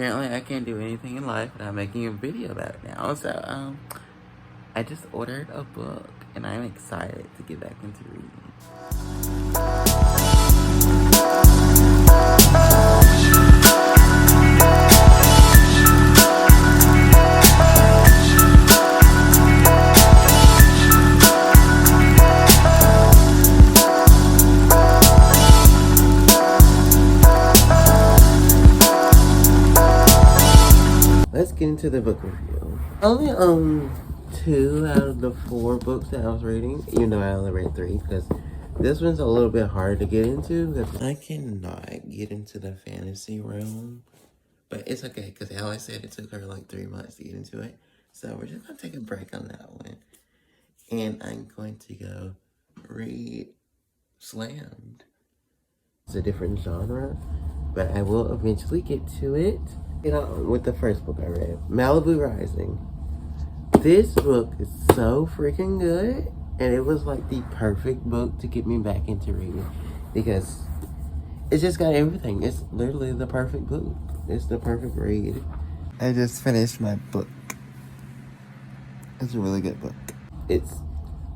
Apparently I can't do anything in life without making a video about it now. So, I just ordered a book and I'm excited to get back into reading. Let's get into the book review. Only 2 out of the 4 books that I was reading, even though I only read 3, because this one's a little bit hard to get into because I cannot get into the fantasy realm. But it's okay because Alex said it took her like 3 months to get into it. So we're just gonna take a break on that one. And I'm going to go read Slammed. It's a different genre, but I will eventually get to it. With the first book I read, Malibu Rising. This book is so freaking good, and it was like the perfect book to get me back into reading because it's just got everything. It's literally the perfect book. It's the perfect read. I just finished my book. It's a really good book. It's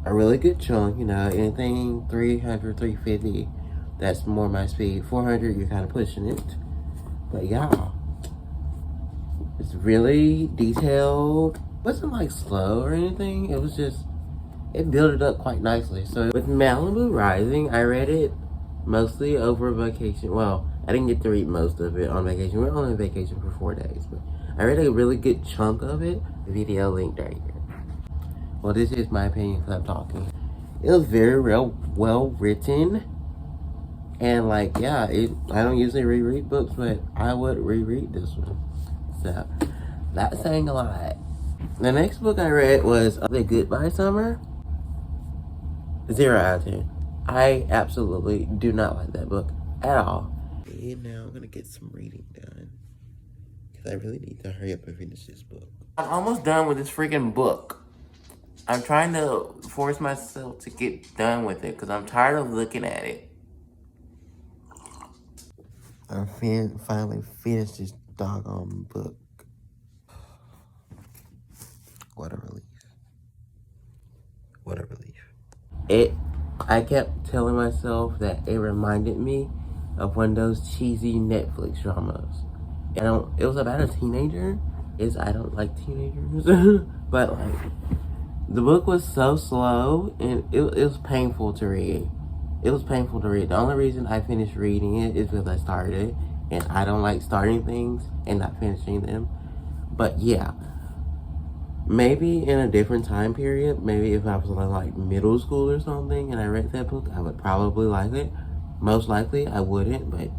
a really good chunk, anything 300, 350, that's more my speed. 400, you're kind of pushing it. But yeah. It's really detailed. It wasn't like slow or anything. It was just, it built it up quite nicely. So with Malibu Rising, I read it mostly over vacation. Well, I didn't get to read most of it on vacation. We were only on vacation for 4 days, but I read a really good chunk of it. The video linked right here. Well, this is my opinion because I'm talking. It was very well written. And like, yeah, I don't usually reread books, but I would reread this one. So, that's saying a lot. The next book I read was The Goodbye Summer. 0 out of 10. I absolutely do not like that book at all. And now I'm gonna get some reading done because I really need to hurry up and finish this book. I'm almost done with this freaking book. I'm trying to force myself to get done with it because I'm tired of looking at it. I finally finished this doggone book. What a relief. What a relief. I kept telling myself that it reminded me of one of those cheesy Netflix dramas. It was about a teenager. I don't like teenagers. But like, the book was so slow and it was painful to read. It was painful to read. The only reason I finished reading it is because I started it. And I don't like starting things and not finishing them. But yeah. Maybe in a different time period, maybe if I was in like middle school or something and I read that book, I would probably like it. Most likely I wouldn't, but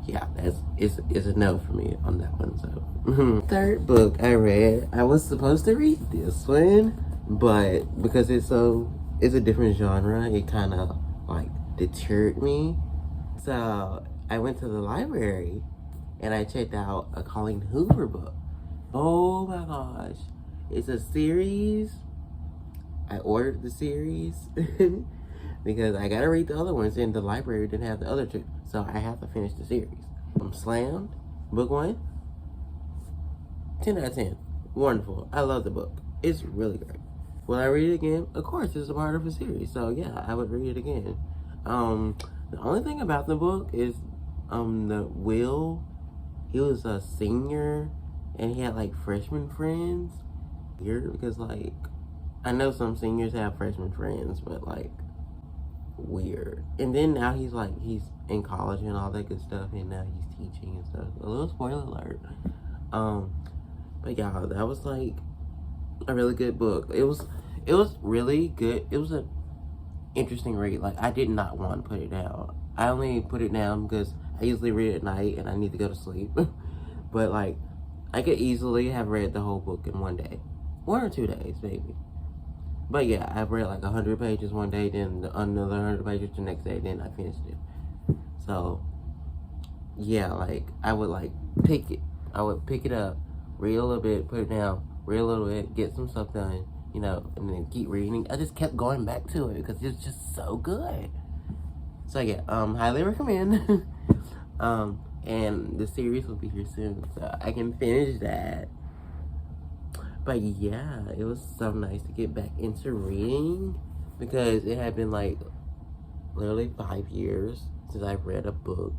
yeah, it's a no for me on that one. So third book I read, I was supposed to read this one, but because it's a different genre, it kind of like deterred me. So I went to the library and I checked out a Colleen Hoover book. Oh my gosh. It's a series. I ordered the series because I gotta read the other ones and the library didn't have the other 2. So I have to finish the series. I'm Slammed, book 1. 10 out of 10. Wonderful. I love the book. It's really great. Will I read it again? Of course, it's a part of a series. So yeah, I would read it again. The only thing about the book is the Will, he was a senior and he had like freshman friends. Weird because like I know some seniors have freshman friends, but like weird. And then now he's in college and all that good stuff, and now he's teaching and stuff. A little spoiler alert. But yeah, that was like a really good book. It was really good. It was an interesting read. Like I did not want to put it down. I only put it down because I usually read at night and I need to go to sleep. But like I could easily have read the whole book in one day. 1 or 2 days, maybe. But yeah, I've read like 100 pages one day, then another 100 pages the next day, then I finished it. So, yeah, like, I would like pick it up, read a little bit, put it down, read a little bit, get some stuff done, and then keep reading. I just kept going back to it because it's just so good. So yeah, highly recommend. and the series will be here soon, so I can finish that. But yeah, it was so nice to get back into reading because it had been like literally 5 years since I've read a book,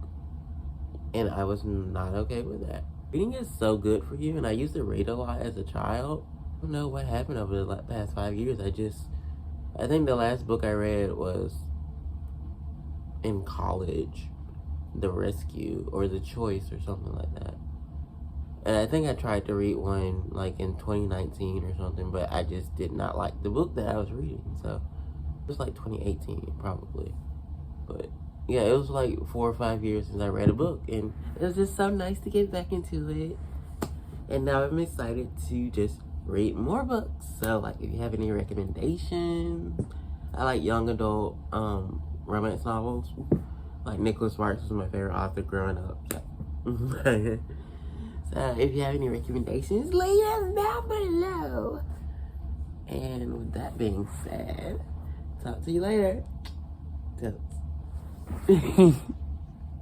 and I was not okay with that. Reading is so good for you, and I used to read a lot as a child. I don't know what happened over the past 5 years. I think the last book I read was in college, The Rescue or The Choice or something like that. And I think I tried to read one like in 2019 or something, but I just did not like the book that I was reading. So it was like 2018 probably. But yeah, it was like 4 or 5 years since I read a book, and it was just so nice to get back into it. And now I'm excited to just read more books. So like if you have any recommendations, I like young adult romance novels. Like Nicholas Sparks was my favorite author growing up. So if you have any recommendations, leave them down below. And with that being said, talk to you later. Totes.